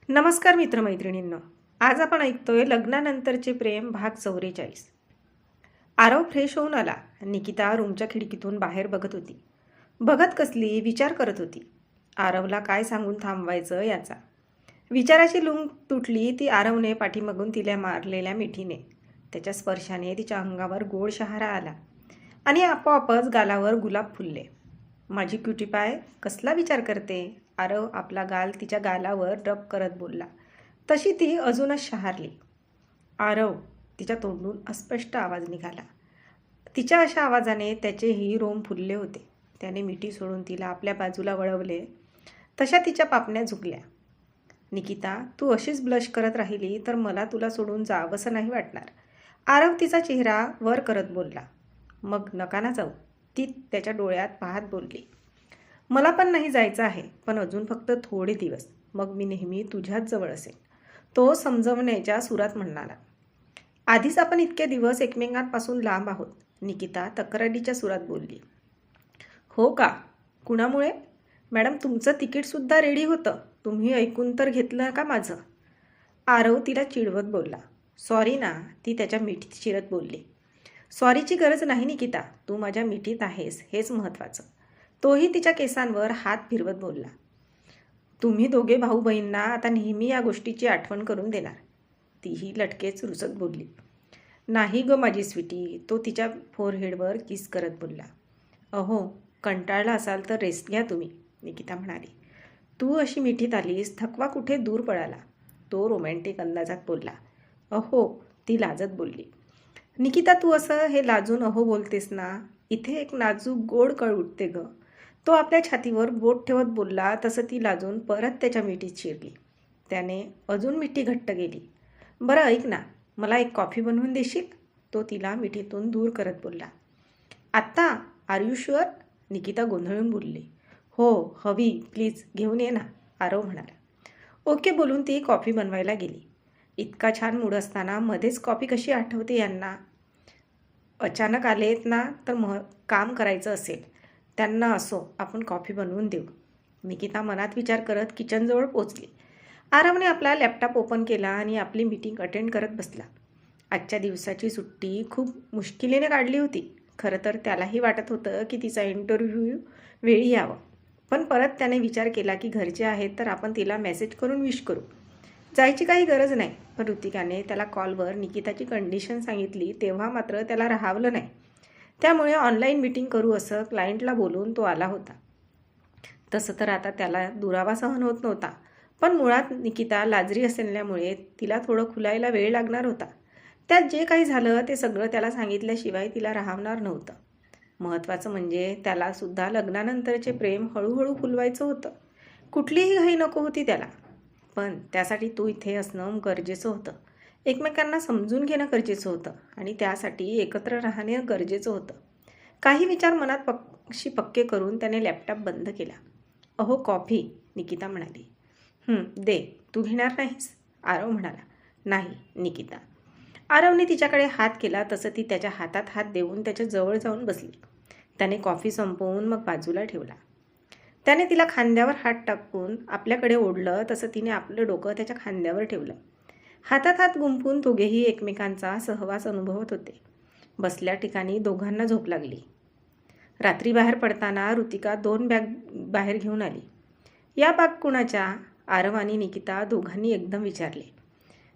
नमस्कार मित्रमैत्रिणींनो. आज आपण ऐकतोय लग्नानंतरचे प्रेम भाग 44. आरव फ्रेश होऊन आला. निकिता रूमच्या खिडकीतून बाहेर बघत होती. बघत कसली, विचार करत होती. आरवला काय सांगून थांबवायचं याचा. विचाराची लूंग तुटली ती आरवने पाठीमागून तिला मारलेल्या मिठीने. त्याच्या स्पर्शाने तिच्या अंगावर गोड शहारा आला आणि आपोआपच गालावर गुलाब फुलले. माझी क्युटी पाय कसला विचार करते. आरव आपला गाल तिच्या गालावर रब करत बोलला. तशी ती अजूनच शहारली. आरव, तिच्या तोंडून अस्पष्ट आवाज निघाला. तिच्या अशा आवाजाने त्याचेही रोम फुलले होते. त्याने मिठी सोडून तिला आपल्या बाजूला वळवले. तशा तिच्या पापण्या झुकल्या. निकिता, तू अशीच ब्लश करत राहिली तर मला तुला सोडून जावंसं नाही वाटणार. आरव तिचा चेहरा वर करत बोलला. मग नका ना जाऊ, ती त्याच्या डोळ्यात पाहत बोलली. मला पण नाही जायचं आहे, पण अजून फक्त थोडे दिवस, मग मी नेहमी तुझ्याच जवळ असेल, तो समजवण्याच्या सुरात म्हणाला. आधीच आपण इतके दिवस एकमेकांपासून लांब आहोत, निकिता तक्रारीच्या सुरात बोलली. हो का? कुणामुळे? मॅडम, तुमचं तिकीटसुद्धा रेडी होतं, तुम्ही ऐकून तर घेतलं का माझं? आरव तिला चिडवत बोलला. सॉरी ना, ती त्याच्या मिठीत शिरत बोलली. सॉरीची गरज नाही निकिता, तू माझ्या मिठीत आहेस हेच महत्त्वाचं. तोही तिच्या केसांवर हात फिरवत बोलला. तुम्ही दोघे भाऊ बहींना आता नेहमी या गोष्टीची आठवण करून देणार, तीही लटकेच रुसत बोलली. नाही ग माझी स्वीटी, तो तिच्या फोरहेडवर किस करत बोलला. अहो, कंटाळला असाल तर रेस्ट घ्या तुम्ही, निकिता म्हणाली. तू अशी मिठीत आलीस, थकवा कुठे दूर पळाला, तो रोमॅन्टिक अंदाजात बोलला. अहो, ती लाजत बोलली. निकिता, तू असं हे लाजून अहो बोलतेस ना, इथे एक नाजूक गोड कळ उठते ग, तो आपल्या छातीवर बोट ठेवत बोलला. तसं ती लाजून परत त्याच्या मिठीत शिरली. त्याने अजून मिठी घट्ट गेली. बरं ऐक ना, मला एक कॉफी बनवून देशील, तो तिला मिठीतून दूर करत बोलला. आत्ता? R you sure? निकिता गोंधळून बोलली. हो हवी, प्लीज घेऊन ये ना, आरव म्हणाला. ओके बोलून ती कॉफी बनवायला गेली. इतका छान मूड असताना मध्येच कॉफी कशी आठवते यांना. अचानक आलेत ना, तर काम करायचं असेल त्यांना. असो, आपण कॉफी बनवून देऊ, निकिता मनात विचार करत किचनजवळ पोचली. आरवने आपला लॅपटॉप ओपन केला आणि आपली मीटिंग अटेंड करत बसला. आजच्या दिवसाची सुट्टी खूप मुश्किलीने काढली होती. खरं तर त्यालाही वाटत होतं की तिचा इंटरव्ह्यू वेळी यावं, पण परत त्याने विचार केला की घरचे आहेत तर आपण तिला मेसेज करून विश करू, जायची काही गरज नाही. पण ऋतिकाने त्याला कॉलवर निकिताची कंडिशन सांगितली तेव्हा मात्र त्याला राहावलं नाही. त्यामुळे ऑनलाईन मीटिंग करू असं क्लायंटला बोलून तो आला होता. तसं तर आता त्याला दुरावा सहन होत नव्हता, पण मुळात निकिता लाजरी असल्यामुळे तिला थोडं खुलायला वेळ लागणार होता. त्यात जे काही झालं ते सगळं त्याला सांगितल्याशिवाय तिला राहवणार नव्हतं. महत्त्वाचं म्हणजे त्यालासुद्धा लग्नानंतरचे प्रेम हळूहळू फुलवायचं होतं. कुठलीही घाई नको होती त्याला, पण त्यासाठी तू इथे असणं गरजेचं होतं. एकमेकांना समजून घेणं गरजेचं होतं आणि त्यासाठी एकत्र राहणे गरजेचं होतं. काही विचार मनात पक्के करून त्याने लॅपटॉप बंद केला. अहो कॉफी, निकिता म्हणाली. दे, तू घेणार नाहीस? आरव म्हणाला. नाही निकिता. आरवने तिच्याकडे हात केला तसं ती त्याच्या हातात हात देऊन त्याच्या जवळ जाऊन बसली. त्याने कॉफी संपवून मग बाजूला ठेवला. त्याने तिला खांद्यावर हात टाकून आपल्याकडे ओढलं तसं तिने आपलं डोकं त्याच्या खांद्यावर ठेवलं. हातात हात गुंफून दोघेही एकमेकांचा सहवास अनुभवत होते. बसल्या ठिकाणी दोघांना झोप लागली. रात्री बाहेर पडताना ऋतिका 2 बॅग बाहेर घेऊन आली. या बॅग कुणाच्या? आरव आणि निकिता दोघांनी एकदम विचारले.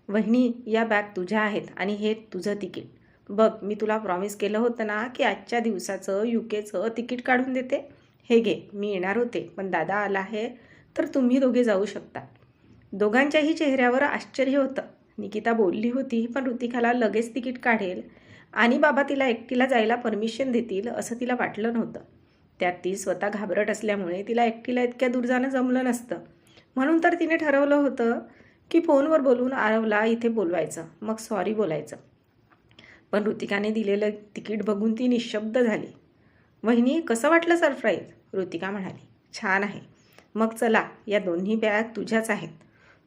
वहिनी, या बॅग तुझ्या आहेत आणि हे तुझं तिकीट. बघ, मी तुला प्रॉमिस केलं होतं ना की आजच्या दिवसाचं UKचं तिकीट काढून देते. हे घे, मी येणार होते पण दादा आला आहे तर तुम्ही दोघे जाऊ शकता. दोघांच्याही चेहऱ्यावर आश्चर्य होतं. निकिता बोलली होती पण ऋतिकाला लगेच तिकीट काढेल आणि बाबा तिला एकटीला जायला परमिशन देतील असं तिला वाटलं नव्हतं. त्यात ती स्वतः घाबरट असल्यामुळे तिला एकटीला इतक्या दूर जाणं जमलं नसतं. म्हणून तर तिने ठरवलं होतं की फोनवर बोलून आरवला इथे बोलवायचं, मग सॉरी बोलायचं. पण ऋतिकाने दिलेलं तिकीट बघून ती निशब्द झाली. वहिनी, कसं वाटलं सरप्राईज? ऋतिका म्हणाली. छान आहे. मग चला, या दोन्ही बॅग तुझ्याच आहेत.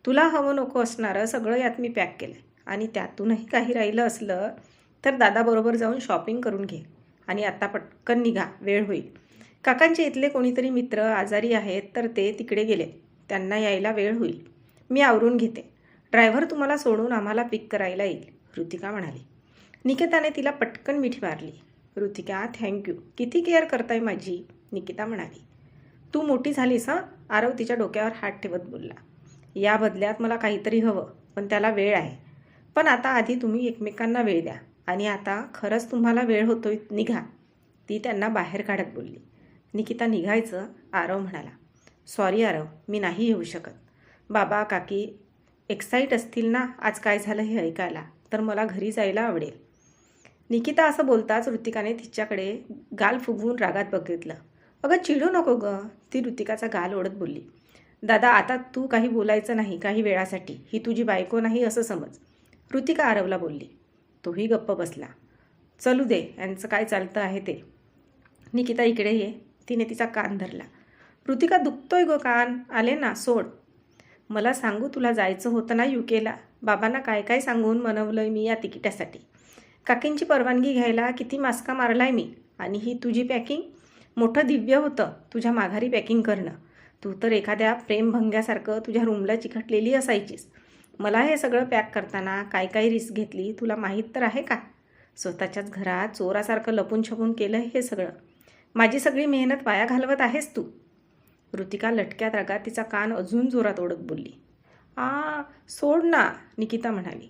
तुला हवं नको असणारं सगळं यात मी पॅक केलं आहे आणि त्यातूनही काही राहिलं असलं तर दादाबरोबर जाऊन शॉपिंग करून घे आणि आता पटकन निघा, वेळ होईल. काकांचे इथले कोणीतरी मित्र आजारी आहेत तर ते तिकडे गेले, त्यांना यायला वेळ होईल. मी आवरून घेते. ड्रायव्हर तुम्हाला सोडून आम्हाला पिक करायला येईल, ऋतिका म्हणाली. निकिताने तिला पटकन मिठी मारली. ऋतिका, थँक्यू. किती केअर करताय माझी, निकिता म्हणाली. तू मोठी झालीस हं, आरव तिच्या डोक्यावर हात ठेवत बोलला. या बदल्यात मला काहीतरी हवं, पण त्याला वेळ आहे. पण आता आधी तुम्ही एकमेकांना वेळ द्या. आणि आता खरंच तुम्हाला वेळ होतोय, निघा, ती त्यांना बाहेर काढत बोलली. निकिता निघायचं, आरव म्हणाला. सॉरी आरव, मी नाही येऊ शकत. बाबा काकी एक्साईट असतील ना आज काय झालं हे ऐकायला, तर मला घरी जायला आवडेल. निकिता असं बोलताच ऋतिकाने तिच्याकडे गाल फुगवून रागात बघितलं. अगं चिडू नको गं, ती ऋतिकाचा गाल ओढत बोलली. दादा आता तू काही बोलायचं नाही काही वेळासाठी, ही तुझी बायको नाही असं समज, ऋतिका आरवला बोलली. तोही गप्प बसला. चलू दे यांचं काय चालतं आहे ते. निकिता इकडे ये, तिने तिचा कान धरला. ऋतिका दुखतोय गं कान, आले ना सोड. मला सांगू तुला जायचं होतं ना युकेला, बाबांना काय काय सांगून मनवलंय मी या तिकिटासाठी. काकींची परवानगी घ्यायला किती मास्का मारलाय मी. आणि ही तुझी पॅकिंग, मोठं दिव्य होतं तुझ्या माघारी पॅकिंग करणं. तू तर एखाद्या प्रेमभंग्यासारखं तुझ्या रूमला चिकटलेली असायचीस. मला हे सगळं पॅक करताना काय काय रिस्क घेतली तुला माहीत तर आहे का. स्वतःच्याच घरात चोरासारखं लपून छपून केलं हे सगळं. माझी सगळी मेहनत वाया घालवत आहेस तू. ऋतिका लटक्यात रागात तिचा कान अजून जोरात ओढत बोलली. सोड ना, निकिता म्हणाली.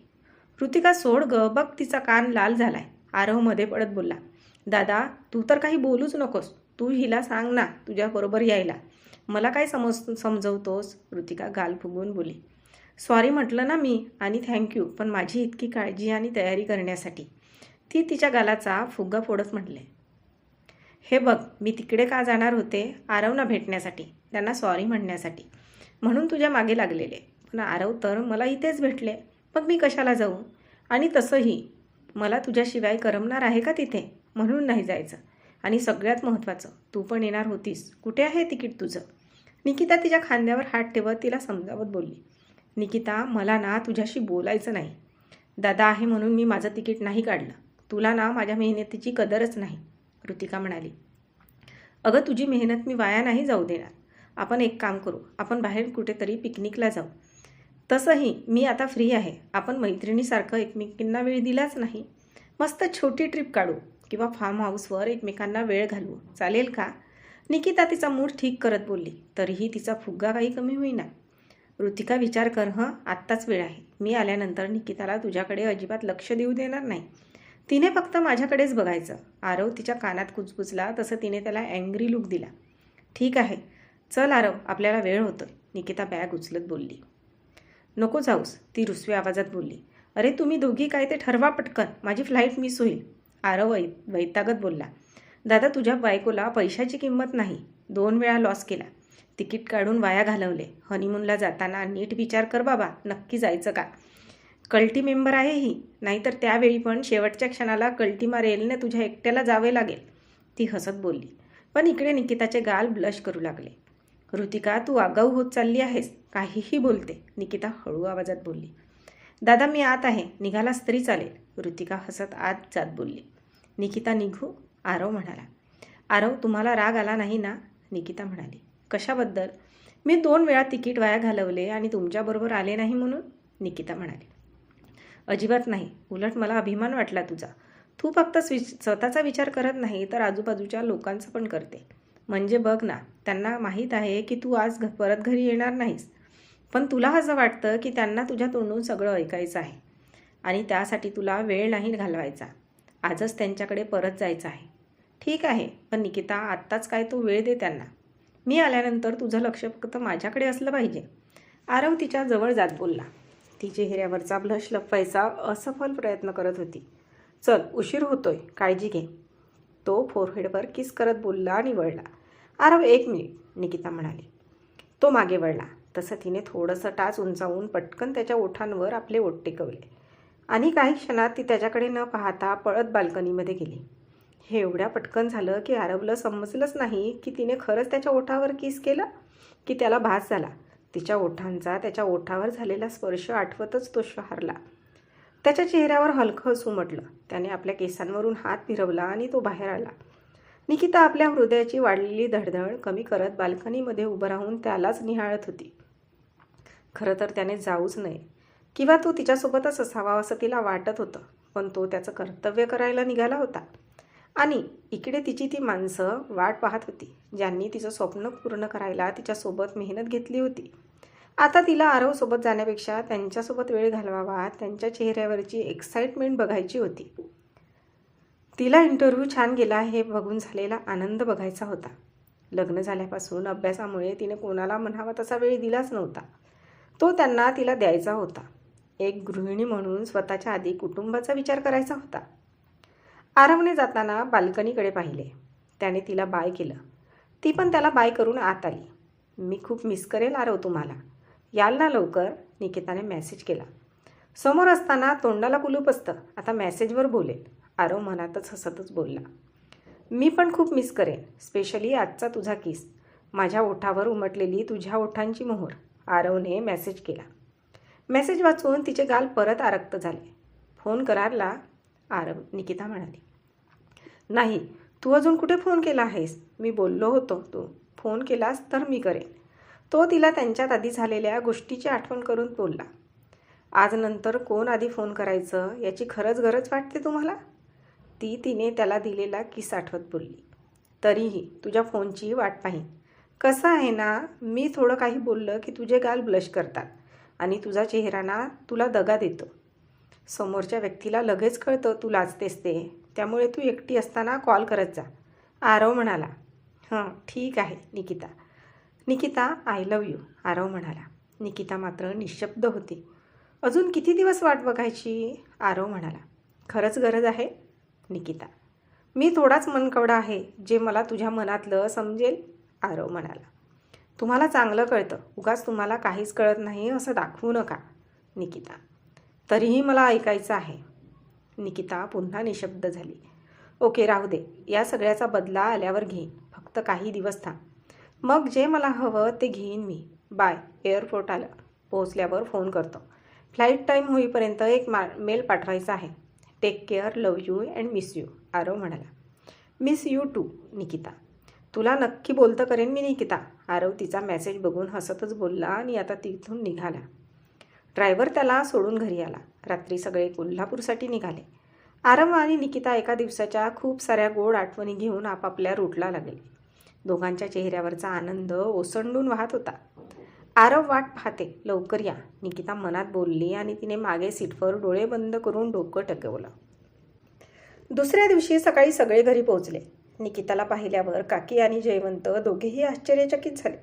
ऋतिका सोड ग, बघ तिचा कान लाल झालाय, आरव मध्ये पडत बोलला. दादा तू तर काही बोलूच नकोस, तू हिला सांग ना तुझ्याबरोबर यायला. मला काय समजवतोस, ऋतिका गाल फुगवून बोली. सॉरी म्हटलं ना मी, आणि थँक्यू, पण माझी इतकी काळजी आणि तयारी करण्यासाठी, ती तिच्या गालाचा फुगा फोडत म्हटले. हे बघ मी तिकडे का जाणार होते, आरवना भेटण्यासाठी, त्यांना सॉरी म्हणण्यासाठी, म्हणून तुझ्या मागे लागलेले. पण आरव तर मला इथेच भेटले, मग मी कशाला जाऊ. आणि तसंही मला तुझ्याशिवाय करमणार आहे का तिथे, म्हणून नाही जायचं. आणि सगळ्यात महत्त्वाचं तू पण येणार होतीस, कुठे आहे तिकीट तुझं. निकिता तिच्या खांद्यावर हात ठेवत तिला समजावत बोलली. निकिता मला ना तुझ्याशी बोलायचं नाही. दादा आहे म्हणून मी माझं तिकीट नाही काढलं. तुला ना माझ्या मेहनतीची कदरच नाही, ऋतिका म्हणाली. अगं तुझी मेहनत मी वाया नाही जाऊ देणार. आपण एक काम करू, आपण बाहेर कुठेतरी पिकनिकला जाऊ. तसंही मी आता फ्री आहे. आपण मैत्रिणीसारखं एकमेकींना वेळ दिलाच नाही. मस्त छोटी ट्रिप काढू किंवा फार्म हाऊसवर एकमेकांना वेळ घालवू, चालेल का. निकिता तिचा मूड ठीक करत बोलली. तरीही तिचा फुग्गा काही कमी होईना. ऋतिका विचार कर हं, आत्ताच वेळ आहे. मी आल्यानंतर निकिताला तुझ्याकडे अजिबात लक्ष देऊ देणार नाही. तिने फक्त माझ्याकडेच बघायचं. आरव तिच्या कानात कुजबुजला तसं तिने त्याला अँग्री लुक दिला. ठीक आहे, चल आरव आपल्याला वेळ होतोय, निकिता बॅग उचलत बोलली. नको जाऊस, ती रुसव्या आवाजात बोलली. अरे तुम्ही दोघी काय ते ठरवा पटकन, माझी फ्लाईट मिस होईल, आरव वैतागत बोलला. दादा तुझ्या बायकोला पैशाची किंमत नाही. 2 वेळा लॉस केला, तिकीट काढून वाया घालवले. हनीमूनला जाताना नीट विचार कर बाबा, नक्की जायचं का. कल्टी मेंबर आहे ही, नाहीतर त्यावेळी पण शेवटच्या क्षणाला कल्टी मारेल ने तुझ्या एकट्याला जावे लागेल, ती हसत बोलली. पण इकडे निकिताचे गाल ब्लश करू लागले. ऋतिका तू आगाऊ होत चालली आहेस, काहीही बोलते, निकिता हळू आवाजात बोलली. दादा मी आत आहे, निघालास तरी चालेल, ऋतिका हसत आत जात बोलली. निकिता निघू, आरव म्हणाला. आरव तुम्हाला राग आला नाही ना, निकिता म्हणाली. कशाबद्दल. मी 2 वेळा तिकीट वाया घालवले आणि तुमच्याबरोबर आले नाही म्हणून, निकिता म्हणाली. अजिबात नाही, उलट मला अभिमान वाटला तुझा. तू फक्त स्वतःचा विचार करत नाही तर आजूबाजूच्या लोकांचा पण करते. म्हणजे बघ ना, त्यांना माहीत आहे की तू आज परत घरी येणार नाहीस, पण तुला असं वाटतं की त्यांना तुझ्या तोंडून सगळं ऐकायचं आहे आणि त्यासाठी तुला वेळ नाही घालवायचा. आजच त्यांच्याकडे परत जायचं आहे. ठीक आहे, पण निकिता आत्ताच काय तो वेळ दे त्यांना. मी आल्यानंतर तुझं लक्ष फक्त माझ्याकडे असलं पाहिजे, आरव तिच्या जवळ जात बोलला. ती चेहऱ्यावरचा ब्लश लपवायचा असफल प्रयत्न करत होती. चल उशीर होतोय, काळजी घे, तो फोरहेडवर किस करत बोलला आणि वळला. आरव 1 मिनिट, निकिता म्हणाली. तो मागे वळला. तसं तिने थोडंसं टाच उंचावून पटकन त्याच्या ओठांवर आपले ओठ टेकवले आणि काही क्षणात ती त्याच्याकडे न पाहता पळत बाल्कनीमध्ये गेली. हे एवढ्या पटकन झालं की आरवला समजलंच नाही की तिने खरंच त्याच्या ओठावर किस केलं की त्याला भास झाला. तिच्या ओठांचा त्याच्या ओठावर झालेला स्पर्श आठवतच तो शहारला. त्याच्या चेहऱ्यावर हलकं हसू उमटलं. त्याने आपल्या केसांवरून हात फिरवला आणि तो बाहेर आला. निकिता आपल्या हृदयाची वाढलेली धडधड कमी करत बाल्कनीमध्ये उभं राहून त्यालाच निहाळत होती. खरं तर त्याने जाऊच नये किंवा तो तिच्यासोबतच असावा असं तिला वाटत होतं, पण तो त्याचं कर्तव्य करायला निघाला होता. आणि इकडे तिची ती माणसं वाट पाहत होती, ज्यांनी तिचं स्वप्न पूर्ण करायला तिच्यासोबत मेहनत घेतली होती. आता तिला आरवसोबत जाण्यापेक्षा त्यांच्यासोबत वेळ घालवावा, त्यांच्या चेहऱ्यावरची एक्साइटमेंट बघायची होती. तिला इंटरव्ह्यू छान गेला हे बघून झालेला आनंद बघायचा होता. लग्न झाल्यापासून अभ्यासामुळे तिने कोणाला म्हणावा तसा वेळ दिलाच नव्हता. तो त्यांना तिला द्यायचा होता. एक गृहिणी म्हणून स्वतःच्या आधी कुटुंबाचा विचार करायचा होता. आरवने जाताना बाल्कनीकडे पाहिले. त्याने तिला बाय केलं. ती पण त्याला बाय करून आत आली. मी खूप मिस करेल आरव तुम्हाला. याल ना लवकर, निकिताने मेसेज केला. समोर असताना तोंडाला कुलूप असतं, आता मेसेजवर बोलेल, आरव मनातच हसतच बोलला. मी पण खूप मिस करेन, स्पेशली आजचा तुझा किस, माझ्या ओठावर उमटलेली तुझ्या ओठांची मोहर, आरवने मेसेज केला. मेसेज वाचून तिचे गाल परत आरक्त झाले. फोन करारला, आरव, निकिता म्हणाली. नाही, तू अजून कुठे फोन केला आहेस? मी बोललो होतो तू फोन केलास तर मी करेन. तो तिला त्यांच्यात आधी झालेल्या गोष्टीची आठवण करून बोलला. आज नंतर कोण आधी फोन करायचं याची खरंच गरज वाटते तुम्हाला? तिने त्याला दिलेला किस आठवत बोलली. तरीही तुझ्या फोनची वाट पाहीन. कसं आहे ना, मी थोडं काही बोललं की तुझे गाल ब्लश करतात आणि तुझा चेहरा ना तुला दगा देतो. समोरच्या व्यक्तीला लगेच कळतं तू लाजतेस ते, त्यामुळे तू एकटी असताना कॉल करत जा, आरव म्हणाला. हं, ठीक आहे Nikita. Nikita, I love you, Aarav म्हणाला. निकिता मात्र निशब्द होती. अजून किती दिवस वाट बघायची? आरव म्हणाला. खरंच गरज आहे? निकिता, मी थोडाच मनकवडा आहे, जे मला तुझ्या मनातलं समजेल, आरव म्हणाला. तुम्हाला चांगलं कळतं, उगाच तुम्हाला काहीच कळत नाही असं दाखवू नका, निकिता. तरीही मला ऐकायचं आहे. निकिता पुन्हा निशब्द झाली. ओके, राहू दे, या सगळ्याचा बदला आल्यावर घेईन, फक्त काही दिवस थांब, मग जे मला हवं ते घेईन मी. बाय. एअरपोर्ट आलं, पोहोचल्यावर फोन करतो. फ्लाईट टाईम होईपर्यंत एक मेल पाठवायचा आहे. Take care, love you and miss you, Aarav म्हणाला. Miss you too, Nikita. तुला नक्की बोलतं करेन मी निकिता, आरव तिचा मेसेज बघून हसतच बोलला आणि आता तिथून निघाला. ड्रायव्हर त्याला सोडून घरी आला. रात्री सगळे कोल्हापूरसाठी निघाले. आरव आणि निकिता एका दिवसाच्या खूप साऱ्या गोड आठवणी घेऊन आपापल्या रूटला लागले. दोघांच्या चेहऱ्यावरचा आनंद ओसंडून वाहत होता. आरव वाट पाहते, लवकर या, निकिता मनात बोलली आणि तिने मागे सीटवर डोळे बंद करून डोकं टेकवलं. दुसऱ्या दिवशी सकाळी सगळे घरी पोहोचले. निकिताला पाहिल्यावर काकी आणि जयवंत दोघेही आश्चर्यचकित झाले,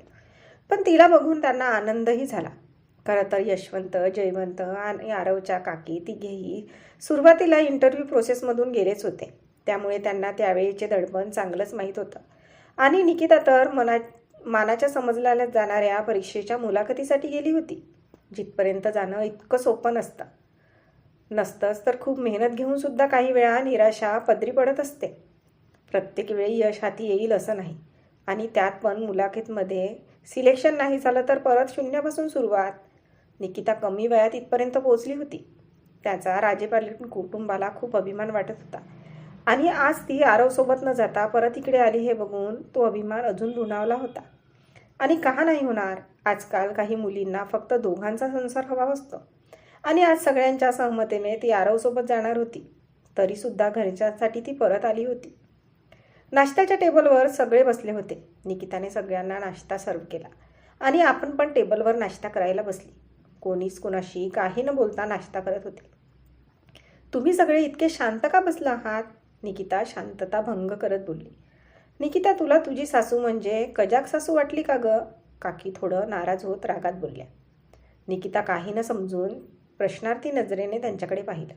पण तिला बघून त्यांना आनंदही झाला. खरं तर यशवंत, जयवंत आणि आरवच्या काकी तिघेही सुरुवातीला इंटरव्ह्यू प्रोसेसमधून गेलेच होते, त्यामुळे त्यांना त्यावेळीचे दडपण चांगलंच माहीत होतं. आणि निकिता तर मानाच्या समजल्या जाणाऱ्या परीक्षेच्या मुलाखतीसाठी गेली होती. जिथपर्यंत जाणं इतकं सोपं नसतंच तर खूप मेहनत घेऊन सुद्धा काही वेळा निराशा पदरी पडत असते. प्रत्येक वेळी यश हाती येईल असं नाही, आणि त्यात पण मुलाखतीमध्ये सिलेक्शन नाही झालं तर परत शून्यापासून सुरुवात. निकिता कमी वयात इथपर्यंत पोहोचली होती. त्याचा राजेपाटील कुटुंबाला खूप अभिमान वाटत होता, आणि आज ती आरवसोबत न जाता परत इकडे आली हे बघून तो अभिमान अजून दुणावला होता. आणि का नाही होणार? आजकाल काही मुलींना फक्त दोघांचा संसार हवा असतो, आणि आज सगळ्यांच्या सहमतीने ती आरवसोबत जाणार होती. तरीसुद्धा घरच्यांसाठी ती परत आली होती. नाश्त्याच्या टेबलवर सगळे बसले होते. निकिताने सगळ्यांना नाश्ता सर्व केला आणि आपण पण टेबलवर नाश्ता करायला बसली. कोणीच कोणाशी काही न बोलता नाश्ता करत होते. तुम्ही सगळे इतके शांत का बसला आहात? निकिता शांतता भंग करत बोलली. निकिता, तुला तुझी सासू म्हणजे कजाक सासू वाटली का ग? काकी थोडं नाराज होत रागात बोलल्या. निकिता काही न समजून प्रश्नार्थी नजरेने त्यांच्याकडे पाहिलं.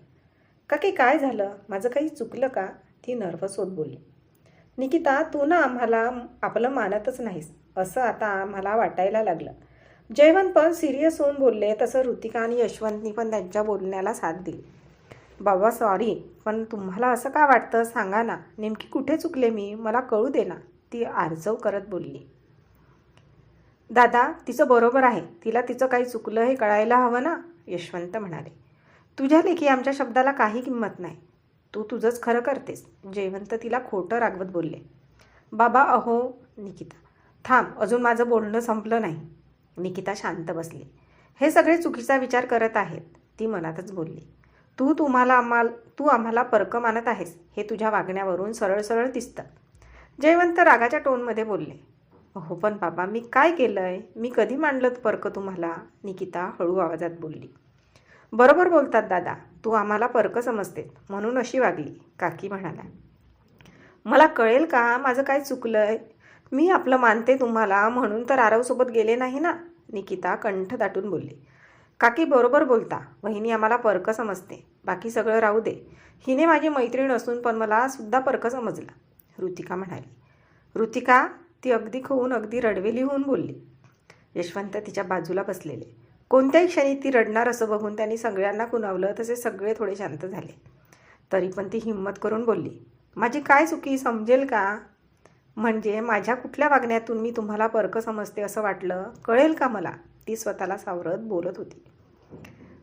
काकी, काय झालं? माझं काही चुकलं का? ती नर्वस होत बोलली. निकिता, तू ना आम्हाला आपलं मानतच नाहीस असं आता आम्हाला वाटायला लागलं. जयवंत पण सिरियस होऊन बोलले, तसं ऋतिका आणि यशवंतनी पण त्यांच्या बोलण्याला साथ दिली. बाबा सॉरी, पण तुम्हाला असं का वाटतं सांगा ना, नेमकी कुठे चुकले मी, मला कळू दे ना, ती आर्जव करत बोलली. दादा, तिचं बरोबर आहे, तिला तिचं काही चुकलं हे कळायला हवं ना, यशवंत म्हणाले. तुझ्या लेखी आमच्या शब्दाला काही किंमत नाही, तू तुझंच खरं करतेस, जयवंत तिला खोटं रागवत बोलले. बाबा अहो, निकिता. थांब, अजून माझं बोलणं संपलं नाही. निकिता शांत बसली. हे सगळे चुकीचा विचार करत आहेत, ती मनातच बोलली. तू आम्हाला परक मानत आहेस हे तुझ्या वागण्यावरून सरळ सरळ दिसतं. जयवंत रागाच्या टोनमध्ये बोलले. हो पण बाबा, मी काय केलंय? मी कधी मांडलं परक तुम्हाला? निकिता हळू आवाजात बोलली. बरोबर बोलतात दादा, तू आम्हाला परक समजते म्हणून अशी वागली, काकी म्हणाल्या. मला कळेल का माझं काय चुकलंय? मी आपलं मानते तुम्हाला म्हणून तर आरवसोबत गेले नाही ना, निकिता कंठ दाटून बोलली. काकी बरोबर बोलता, वहिनी आम्हाला परक समजते, बाकी सगळं राहू दे. हिने माझी मैत्रीण असून पण मला सुद्धा परक समजलं, ऋतिका म्हणाली. ऋतिका, ती अगदी खोवून अगदी रडवेली होऊन बोलली. यशवंत तिच्या बाजूला बसलेले. कोणत्याही क्षणी ती रडणार असं बघून त्यांनी सगळ्यांना कुणावलं, तसे सगळे थोडे शांत झाले. तरी पण ती हिंमत करून बोलली. माझी काय चुकी समजेल का? म्हणजे माझ्या कुठल्या वागण्यातून मी तुम्हाला परक समजते असं वाटलं? कळेल का मला? ती स्वतःला सावरत बोलत होती.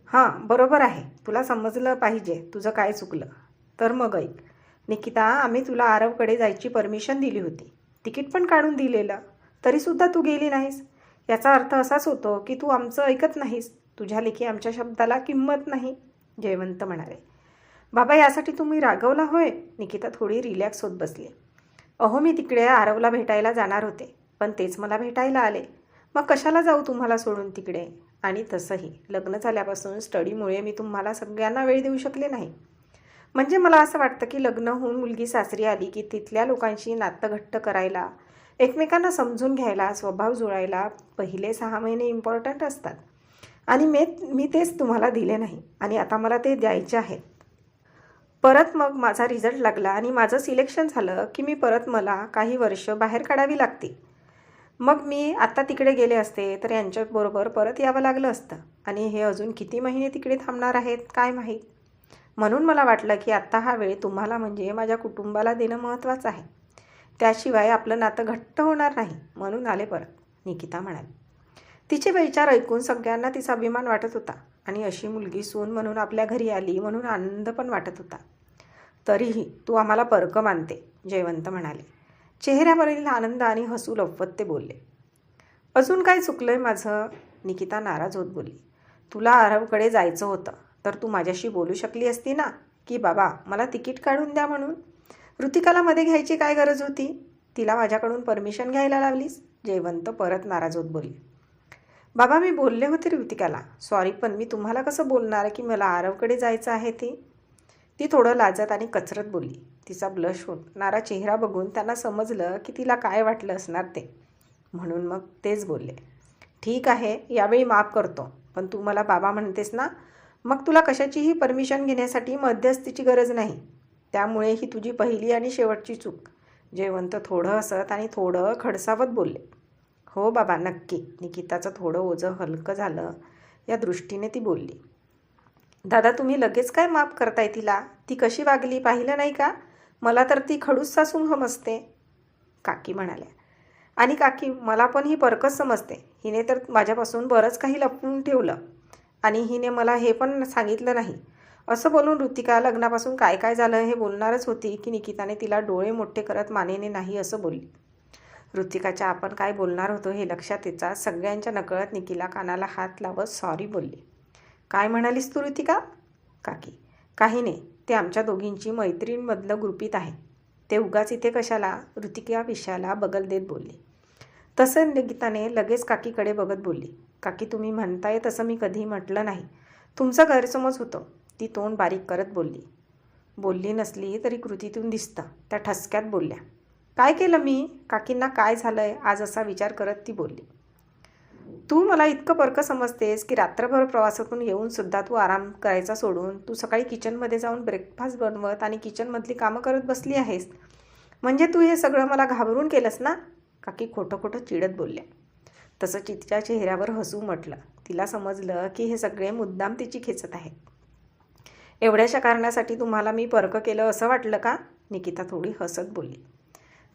हां बरोबर आहे, तुला समजलं पाहिजे तुझं काय चुकलं. तर मग ऐक निकिता, आम्ही तुला आरवकडे जायची परमिशन दिली होती, तिकीट पण काढून दिलेलं, तरीसुद्धा तू गेली नाहीस. याचा अर्थ असाच होतो की तू आमचं ऐकत नाहीस, तुझ्या लेखी आमच्या शब्दाला किंमत नाही, जयवंत म्हणाले. बाबा, यासाठी तुम्ही रागवला होय? निकिता थोडी रिलॅक्स होत बसली. अहो, मी तिकडे आरवला भेटायला जाणार होते, पण तेच मला भेटायला आले. मग कशाला जाऊ तुम्हाला सोडून तिकडे? आणि तसंही लग्न झाल्यापासून स्टडीमुळे मी तुम्हाला सगळ्यांना वेळ देऊ शकले नाही. म्हणजे मला असं वाटतं की लग्न होऊन मुलगी सासरी आली की तिथल्या लोकांशी नातं घट्ट करायला, एकमेकांना समजून घ्यायला, स्वभाव जुळायला पहिले 6 महिने इम्पॉर्टंट असतात. आणि मी तेच तुम्हाला दिले नाही आणि आता मला ते द्यायचे आहेत. परत मग माझा रिझल्ट लागला आणि माझं सिलेक्शन झालं की मला काही वर्ष बाहेर काढावी लागतील. मग मी आत्ता तिकडे गेले असते तर यांच्याबरोबर परत यावं लागलं असतं आणि हे अजून किती महिने तिकडे थांबणार आहेत काय माहीत. म्हणून मला वाटलं की आत्ता हा वेळ तुम्हाला म्हणजे माझ्या कुटुंबाला देणं महत्त्वाचं आहे. त्याशिवाय आपलं नातं घट्ट होणार नाही, म्हणून आले परत, निकिता म्हणाली. तिचे विचार ऐकून सगळ्यांना तिचा अभिमान वाटत होता आणि अशी मुलगी सून म्हणून आपल्या घरी आली म्हणून आनंद पण वाटत होता. तरीही तू आम्हाला परक मानते, जयवंत म्हणाले. चेहऱ्यावरील आनंद आणि हसू लपवत ते बोलले. अजून काय चुकलंय माझं? निकिता नाराज होत बोलली. तुला आरवकडे जायचं होतं तर तू माझ्याशी बोलू शकली असती ना, की बाबा मला तिकीट काढून द्या म्हणून. ऋतिकाला मध्ये घ्यायची काय गरज होती? तिला माझ्याकडून परमिशन घ्यायला लावलीस, जयवंत परत नाराज होत बोलले. बाबा, मी बोलले होते ऋतिकाला, सॉरी, पण मी तुम्हाला कसं बोलणार की मला आरवकडे जायचं आहे ती थोडं लाजत आणि कचरत बोलली. तिचा ब्लश होणारा चेहरा बघून त्यांना समजलं की तिला काय वाटलं असणार ते, म्हणून मग तेच बोलले. ठीक आहे, यावेळी माफ करतो, पण तू मला बाबा म्हणतेस ना, मग तुला कशाचीही परमिशन घेण्यासाठी मध्यस्थीची गरज नाही. त्यामुळे ही तुझी पहिली आणि शेवटची चूक, जयवंत थोडं हसत आणि थोडं खडसावत बोलले. हो बाबा, नक्की, निकिताचं थोडं ओझं हलकं झालं या दृष्टीने ती बोलली. दादा, तुम्ही लगेच काय माफ करताय तिला? ती कशी वागली पाहिलं नाही का? मला तर ती खडूस सासून समजते, काकी म्हणाल्या. आणि काकी, मला पण ही परकच समजते. हिने तर माझ्यापासून बरंच काही लपवून ठेवलं आणि हिने मला हे पण सांगितलं नाही. असं बोलून ऋतिका लग्नापासून काय काय झालं हे बोलणारच होती की निकिताने तिला डोळे मोठे करत मानेने नाही असं बोलली. ऋतिकाच्या आपण काय बोलणार होतो हे लक्षात येता सगळ्यांच्या नकळत निकिला कानाला हात लावत सॉरी बोलली. काय म्हणालीस तू ऋतिका? काकी, काही नाही, ते आमच्या दोघींची मैत्रीणमधलं गुपित आहे, ते उगाच इथे कशाला, ऋतिका विषयाला बगल देत बोलली. तसं निकिताने लगेच काकीकडे बघत बोलली. काकी, तुम्ही म्हणताय तसं मी कधीही म्हटलं नाही, तुमचा गैरसमज होतो, ती तोंड बारीक करत बोलली नसली तरी कृतीतून दिसतं, त्या ठसक्यात बोलल्या. काय केलं मी? काकींना काय झालंय आज असा विचार करत ती बोलली. तू मला इतकं परकं समजतेस की रात्रभर प्रवासातून येऊन सुद्धा तू आराम करायचा सोडून तू सकाळी किचनमध्ये जाऊन ब्रेकफास्ट बनवत आणि किचनमधली कामं करत बसली आहेस. म्हणजे तू हे सगळं मला घाबरून केलंस ना, काकी खोटं खोटं चिडत बोलल्या. तसं तिच्या चेहऱ्यावर हसू म्हटलं. तिला समजलं की हे सगळे मुद्दाम तिची खेचत आहेत. एवढ्याशा कारणासाठी तुम्हाला मी परकं केलं असं वाटलं का? निकिता थोडी हसत बोलली.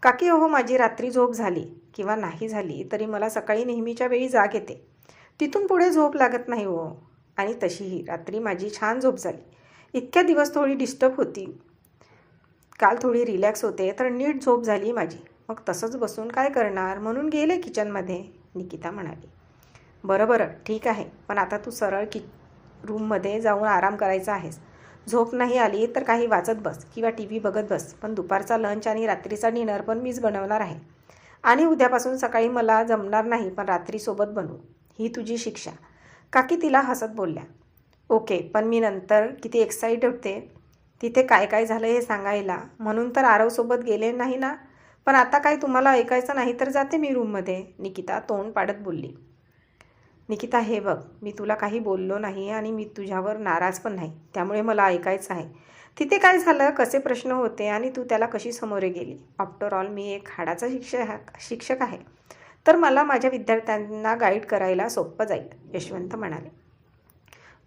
काकी, हो, माझी रात्री झोप झाली किंवा नाही झाली तरी मला सकाळी नेहमीच्या वेळी जाग येते, तिथून पुढे झोप लागत नाही हो. आणि तशीही रात्री माझी छान झोप झाली. इतक्या दिवस थोडी डिस्टर्ब होती, काल थोडी रिलॅक्स होते तर नीट झोप झाली माझी. मग तसंच बसून काय करणार म्हणून गेले किचनमध्ये, निकिता म्हणाली. बरं बरं ठीक आहे, पण आता तू सरळ रूममध्ये जाऊन आराम करायचा आहेस. झोप नाही आली तर काही वाचत बस किंवा टी व्ही बघत बस, पण दुपारचा लंच आणि रात्रीचा डिनर पण मीच बनवणार आहे. आणि उद्यापासून सकाळी मला जमणार नाही, पण रात्री सोबत बनवू. ही तुझी शिक्षा. काकी तिला हसत बोलल्या. ओके, पण मी नंतर किती एक्साइटेड होते तिथे काय काय झालं हे सांगायला, म्हणून तर आरवसोबत गेले नाही ना. पण आता काय तुम्हाला ऐकायचं नाही तर जाते मी रूममध्ये, निकिता तोंड पाडत बोलली. निकिता हे बघ, मी तुला काही बोललो नाही आणि मी तुझ्यावर नाराज पण नाही, त्यामुळे मला ऐकायचं आहे. तिथे काय झालं, कसे प्रश्न होते आणि तू त्याला कशी सामोरे गेली. आफ्टर ऑल मी एक हाडाचा शिक्षक आहे, तर मला माझ्या विद्यार्थ्यांना गाईड करायला सोपं जाईल, यशवंत म्हणाले.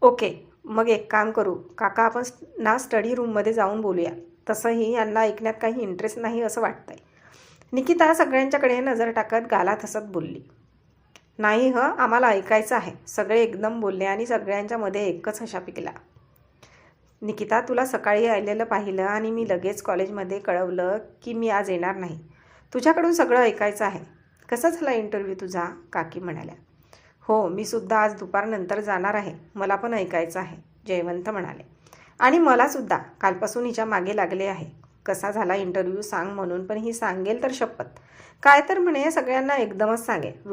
ओके, मग एक काम करू काका, आपण ना स्टडी रूममध्ये जाऊन बोलूया. तसंही यांना ऐकण्यात काही इंटरेस्ट नाही असं वाटतंय. निकिता सगळ्यांच्याकडे नजर टाकत गालात हसत बोलली. नाही आम्हाला ऐकायचं आहे, सगळे एकदम बोलले आणि सगळ्यांच्या मध्ये एकच हशा पिकला. निकिता, तुला सकाळी आलेलं पाहिलं आणि मी लगेच कॉलेजमध्ये कळवलं की मी आज येणार नाही. तुझ्याकडून सगळं ऐकायचं आहे. कसा झाला इंटरव्ह्यू तुझा, काकी म्हणाल्या. हो, मी सुद्धा आज दुपारनंतर जाणार आहे, मला पण ऐकायचं आहे, जयवंत म्हणाले. आणि मला सुद्धा कालपासून हिच्या मागे लागले आहे. कसा झाला इंटरव्ह्यू सांग म्हणून, पण ही सांगेल तर शपथ. काय तर म्हणे सगळ्यांना एकदमच सांगेल.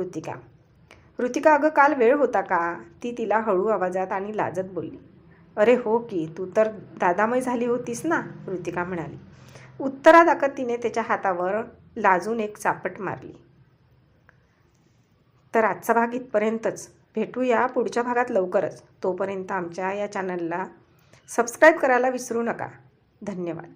ऋतिका अगं काल वेळ होता का, ती तिला हळू आवाजात आणि लाजत बोलली. अरे हो की, तू तर दादामय झाली होतीस ना, ऋतिका म्हणाली. उत्तरादाखत तिने त्याच्या हातावर लाजून एक चापट मारली. तर आजचा भाग इथपर्यंतच. भेटूया पुढच्या भागात लवकरच. तोपर्यंत आमच्या या चॅनलला सबस्क्राईब करायला विसरू नका. धन्यवाद.